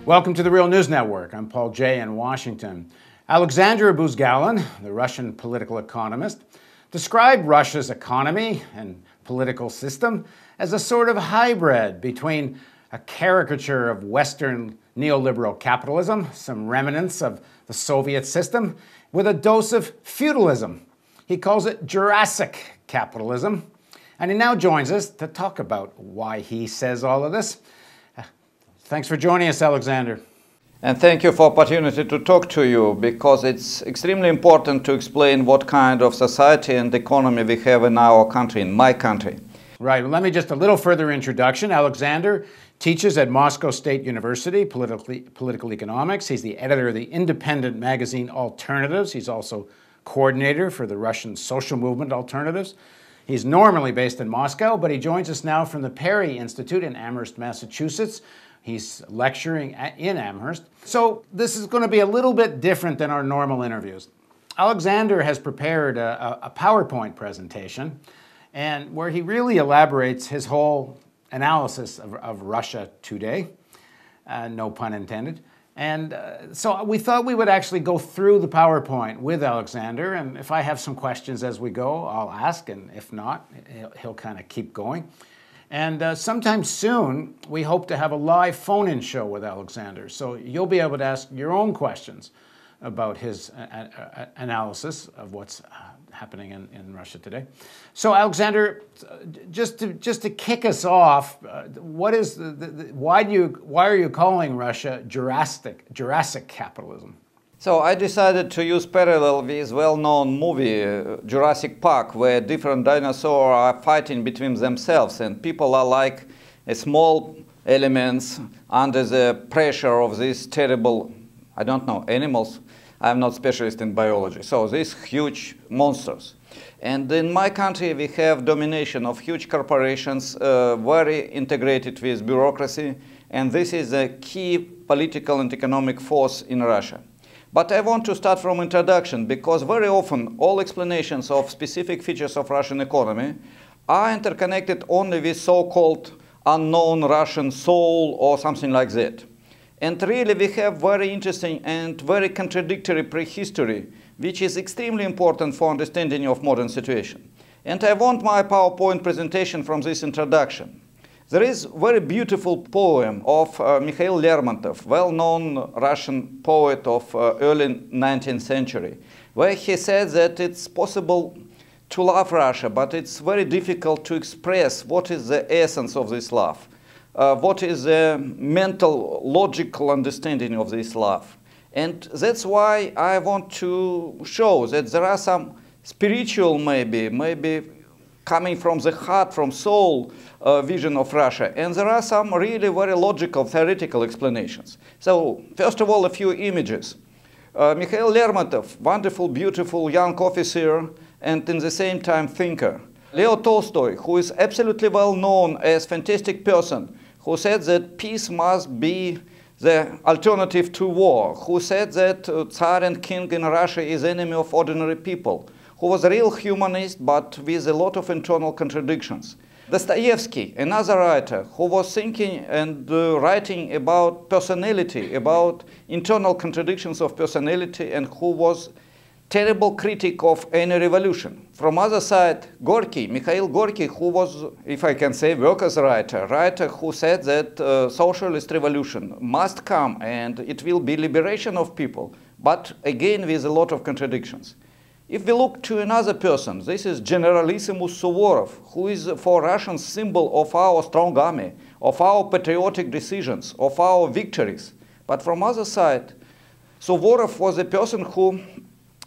Welcome to the Real News Network. I'm Paul Jay in Washington. Aleksandr Buzgalin, the Russian political economist, described Russia's economy and political system as a sort of hybrid between a caricature of Western neoliberal capitalism, some remnants of the Soviet system, with a dose of feudalism. He calls it Jurassic Capitalism. And he now joins us to talk about why he says all of this. Thanks for joining us, Aleksandr. And thank you for the opportunity to talk to you, because it's extremely important to explain what kind of society and economy we have in our country, in my country. Right. Well, let me just a little further introduction. Aleksandr teaches at Moscow State University political economics. He's the editor of the independent magazine Alternatives. He's also coordinator for the Russian social movement Alternatives. He's normally based in Moscow, but he joins us now from the Perry Institute in Amherst, Massachusetts. He's lecturing in Amherst. So this is going to be a little bit different than our normal interviews. Aleksandr has prepared a PowerPoint presentation and where he really elaborates his whole analysis of Russia today, no pun intended. And so we thought we would actually go through the PowerPoint with Aleksandr, and if I have some questions as we go, I'll ask, and if not, he'll kind of keep going. And sometime soon, we hope to have a live phone-in show with Aleksandr. So you'll be able to ask your own questions about his analysis of what's happening in Russia today. So Aleksandr, just to kick us off, what is why are you calling Russia Jurassic capitalism? So I decided to use parallel with well-known movie Jurassic Park, where different dinosaurs are fighting between themselves, and people are like small elements under the pressure of these terrible, I don't know, animals. I'm not specialist in biology. So these huge monsters. And in my country, we have domination of huge corporations, very integrated with bureaucracy, and this is a key political and economic force in Russia. But I want to start from introduction, because very often all explanations of specific features of Russian economy are interconnected only with so-called unknown Russian soul or something like that. And really we have very interesting and very contradictory prehistory, which is extremely important for understanding of modern situation. And I want my PowerPoint presentation from this introduction. There is a very beautiful poem of Mikhail Lermontov, well-known Russian poet of early 19th century, where he said that it's possible to love Russia, but it's very difficult to express what is the essence of this love, what is the mental, logical understanding of this love. And that's why I want to show that there are some spiritual, maybe coming from the heart, from soul, vision of Russia. And there are some really very logical, theoretical explanations. So, first of all, a few images. Mikhail Lermontov, wonderful, beautiful young officer, and in the same time thinker. Leo Tolstoy, who is absolutely well known as a fantastic person, who said that peace must be the alternative to war, who said that Tsar and king in Russia is enemy of ordinary people, who was a real humanist, but with a lot of internal contradictions. Dostoevsky, another writer, who was thinking and writing about personality, about internal contradictions of personality, and who was terrible critic of any revolution. From other side, Gorky, Mikhail Gorky, who was, if I can say, workers' writer who said that socialist revolution must come and it will be liberation of people, but again with a lot of contradictions. If we look to another person, this is Generalissimus Suvorov, who is for Russians symbol of our strong army, of our patriotic decisions, of our victories. But from other side, Suvorov was a person who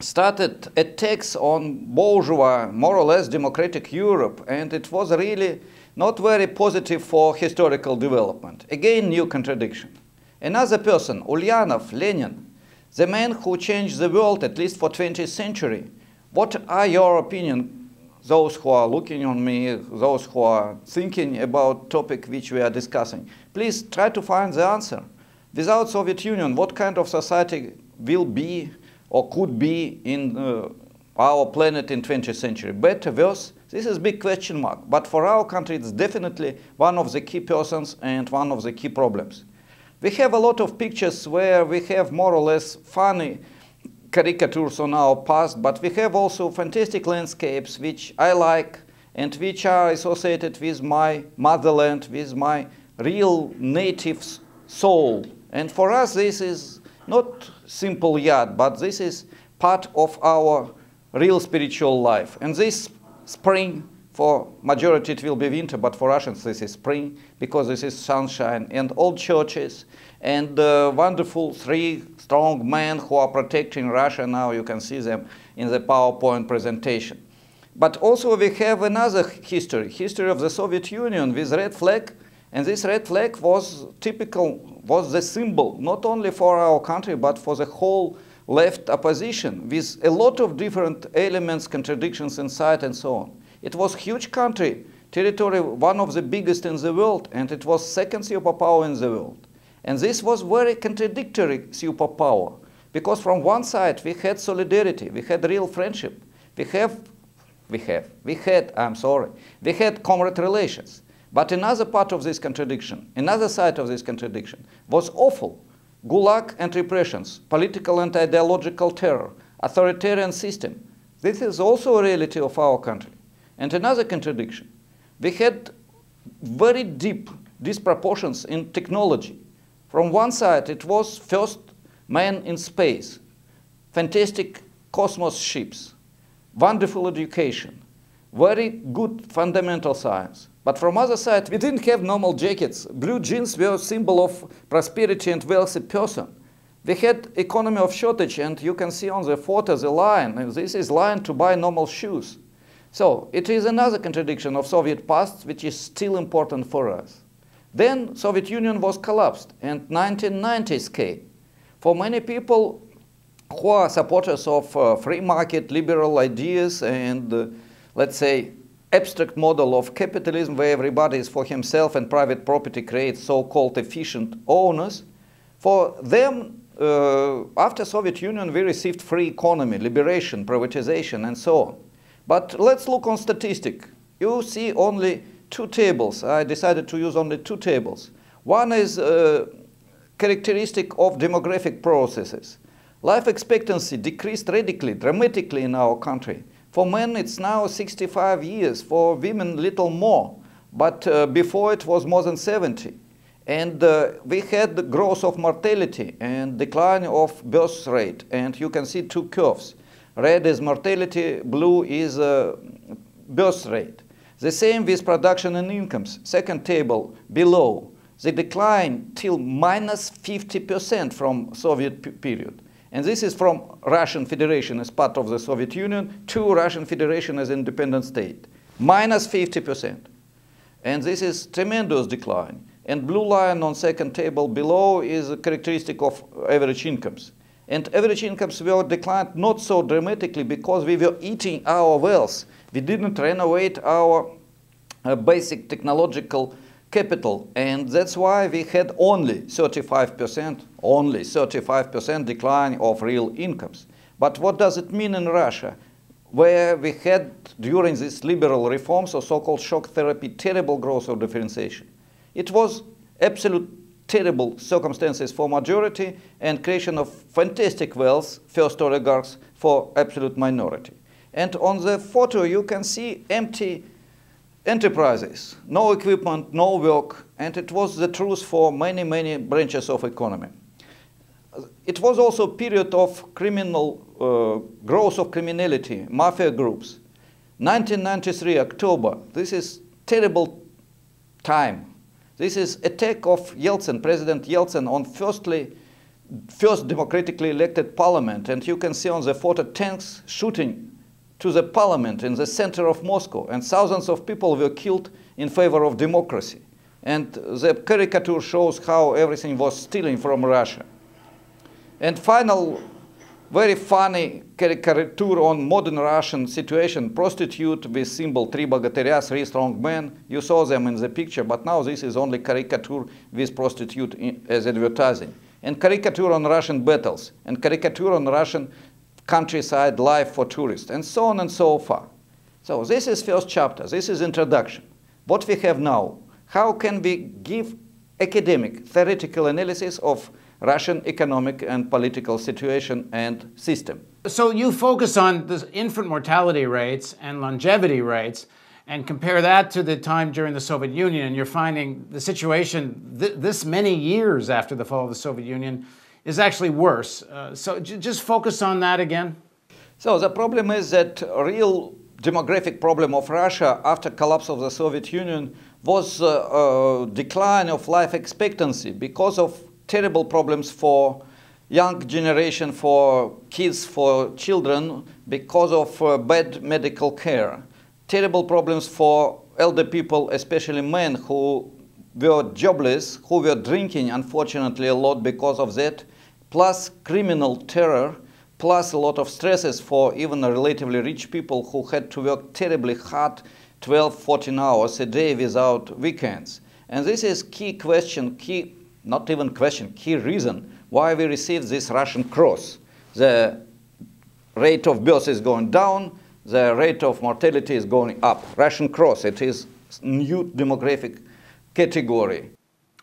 started attacks on bourgeois, more or less democratic Europe, and it was really not very positive for historical development. Again, new contradiction. Another person, Ulyanov, Lenin, the man who changed the world, at least for 20th century. What are your opinions, those who are looking on me, those who are thinking about topic which we are discussing? Please try to find the answer. Without Soviet Union, what kind of society will be or could be in our planet in 20th century? Better, worse? This is a big question mark. But for our country, it's definitely one of the key persons and one of the key problems. We have a lot of pictures where we have more or less funny caricatures on our past, but we have also fantastic landscapes which I like and which are associated with my motherland, with my real native soul. And for us this is not simple yet, but this is part of our real spiritual life. And this spring, for majority it will be winter, but for Russians this is spring, because this is sunshine and old churches and wonderful three strong men who are protecting Russia. Now you can see them in the PowerPoint presentation. But also we have another history of the Soviet Union with red flag, and this red flag was the symbol not only for our country but for the whole left opposition, with a lot of different elements, contradictions inside and so on. It was a huge country, territory, one of the biggest in the world, and it was second superpower in the world. And this was very contradictory superpower, because from one side we had solidarity, we had real friendship, we had comrade relations. But another part of this contradiction, another side of this contradiction was awful. Gulag and repressions, political and ideological terror, authoritarian system. This is also a reality of our country. And another contradiction, we had very deep disproportions in technology. From one side, it was first man in space, fantastic cosmos ships, wonderful education, very good fundamental science. But from other side, we didn't have normal jackets. Blue jeans were a symbol of prosperity and wealthy person. We had economy of shortage, and you can see on the photo the line, and this is line to buy normal shoes. So it is another contradiction of Soviet past, which is still important for us. Then Soviet Union was collapsed, and 1990s came. For many people who are supporters of free market, liberal ideas, and let's say abstract model of capitalism where everybody is for himself and private property creates so-called efficient owners, for them, after Soviet Union, we received free economy, liberation, privatization, and so on. But let's look on statistics. You see only two tables. I decided to use only two tables. One is characteristic of demographic processes. Life expectancy decreased radically, dramatically in our country. For men, it's now 65 years. For women, little more. But before, it was more than 70. And we had the growth of mortality and decline of birth rate. And you can see two curves. Red is mortality, blue is birth rate. The same with production and incomes. Second table below. The decline till minus 50% from Soviet period. And this is from Russian Federation as part of the Soviet Union to Russian Federation as independent state. Minus 50%. And this is tremendous decline. And blue line on second table below is a characteristic of average incomes. And average incomes were declined not so dramatically because we were eating our wealth. We didn't renovate our basic technological capital, and that's why we had only 35% decline of real incomes. But what does it mean in Russia, where we had, during these liberal reforms or so-called shock therapy, terrible growth of differentiation? It was absolute terrible circumstances for majority and creation of fantastic wealth, first oligarchs, for absolute minority. And on the photo you can see empty enterprises, no equipment, no work, and it was the truth for many, many branches of economy. It was also a period of criminal growth of criminality, mafia groups. 1993, October, this is terrible time. This is attack of Yeltsin, President Yeltsin, on first democratically elected parliament, and you can see on the photo tanks shooting to the parliament in the center of Moscow, and thousands of people were killed in favor of democracy. And the caricature shows how everything was stealing from Russia. And final, very funny caricature on modern Russian situation, prostitute with symbol three bogatyria, three strong men. You saw them in the picture, but now this is only caricature with prostitute as advertising. And caricature on Russian battles, and caricature on Russian countryside life for tourists, and so on and so far. So this is first chapter, this is introduction. What we have now, how can we give academic, theoretical analysis of Russian economic and political situation and system. So you focus on the infant mortality rates and longevity rates and compare that to the time during the Soviet Union, and you're finding the situation this many years after the fall of the Soviet Union is actually worse. So just focus on that again. So the problem is that real demographic problem of Russia after collapse of the Soviet Union was a decline of life expectancy because of terrible problems for young generation, for kids, for children, because of bad medical care. Terrible problems for elder people, especially men who were jobless, who were drinking, unfortunately, a lot because of that, plus criminal terror, plus a lot of stresses for even relatively rich people who had to work terribly hard, 12, 14 hours a day without weekends. And this is key question, not even question, key reason why we received this Russian cross. The rate of birth is going down, the rate of mortality is going up. Russian cross, it is new demographic category.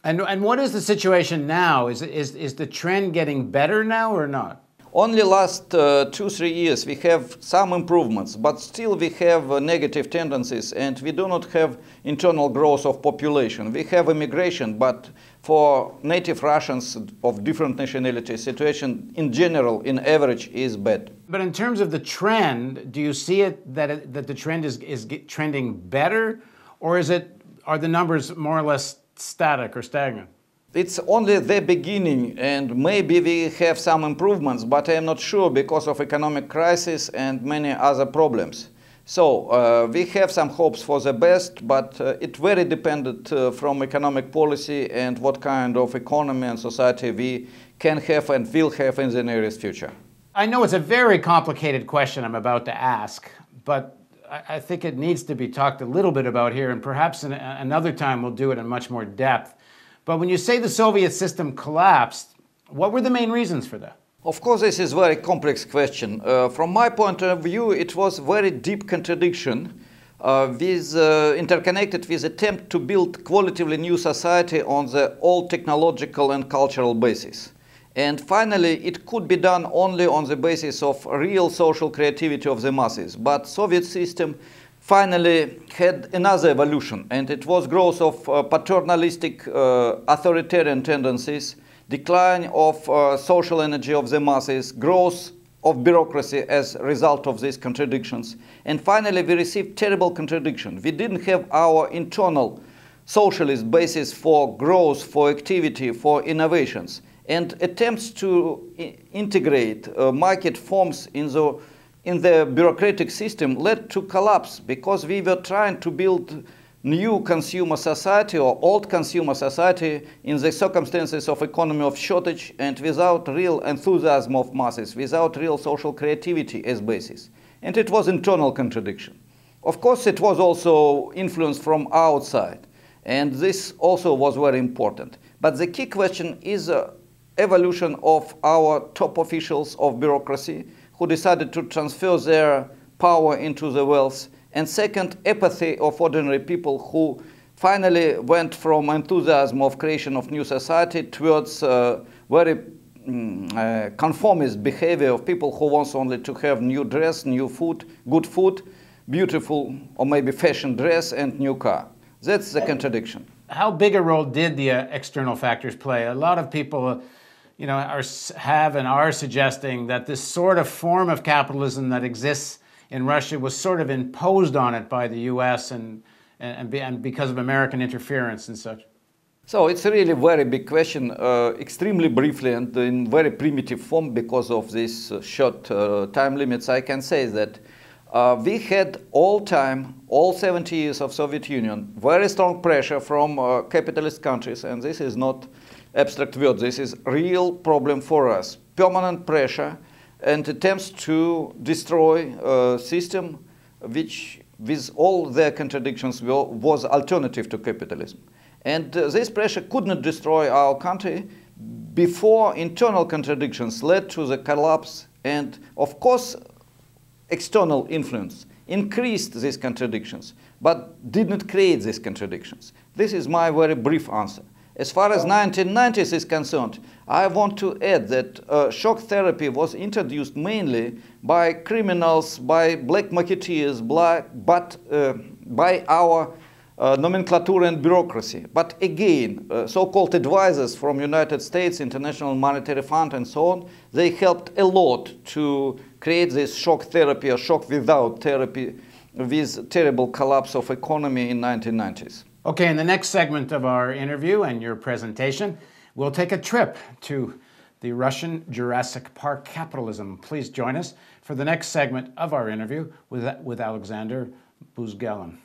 And what is the situation now? Is the trend getting better now or not? Only last 2-3 years we have some improvements, but still we have negative tendencies, and we do not have internal growth of population. We have immigration, but for native Russians of different nationalities, situation in general, in average, is bad. But in terms of the trend, do you see it that the trend is trending better, or are the numbers more or less static or stagnant? It's only the beginning, and maybe we have some improvements, but I am not sure because of economic crisis and many other problems. So we have some hopes for the best, but it's very dependent from economic policy and what kind of economy and society we can have and will have in the nearest future. I know it's a very complicated question I'm about to ask, but I think it needs to be talked a little bit about here, and perhaps another time we'll do it in much more depth. But when you say the Soviet system collapsed, what were the main reasons for that? Of course, this is a very complex question. From my point of view, it was a very deep contradiction interconnected with attempt to build qualitatively new society on the old technological and cultural basis. And finally, it could be done only on the basis of real social creativity of the masses. But Soviet system finally had another evolution, and it was growth of paternalistic authoritarian tendencies, decline of social energy of the masses, growth of bureaucracy as a result of these contradictions. And finally, we received terrible contradiction. We didn't have our internal socialist basis for growth, for activity, for innovations. And attempts to integrate market forms in the bureaucratic system led to collapse because we were trying to build new consumer society or old consumer society in the circumstances of economy of shortage and without real enthusiasm of masses, without real social creativity as basis. And it was internal contradiction. Of course, it was also influence from outside, and this also was very important. But the key question is evolution of our top officials of bureaucracy who decided to transfer their power into the wealth, and second, apathy of ordinary people who finally went from enthusiasm of creation of new society towards very conformist behavior of people who wants only to have new dress, new food, good food, beautiful or maybe fashion dress and new car. That's the contradiction. How big a role did the external factors play? A lot of people have and are suggesting that this sort of form of capitalism that exists in Russia was sort of imposed on it by the US and because of American interference and such. So it's a really very big question, extremely briefly and in very primitive form because of this short time limits. I can say that we had all 70 years of Soviet Union, very strong pressure from capitalist countries, and this is not abstract word, this is real problem for us. Permanent pressure and attempts to destroy a system which, with all their contradictions, was alternative to capitalism. And this pressure could not destroy our country before internal contradictions led to the collapse, and of course external influence increased these contradictions, but did not create these contradictions. This is my very brief answer. As far as 1990s is concerned, I want to add that shock therapy was introduced mainly by criminals, by black marketeers, but by our nomenclature and bureaucracy. But again, so-called advisors from United States, International Monetary Fund and so on, they helped a lot to create this shock therapy or shock without therapy with terrible collapse of economy in 1990s. Okay, in the next segment of our interview and your presentation, we'll take a trip to the Russian Jurassic Park capitalism. Please join us for the next segment of our interview with Aleksandr Buzgalin.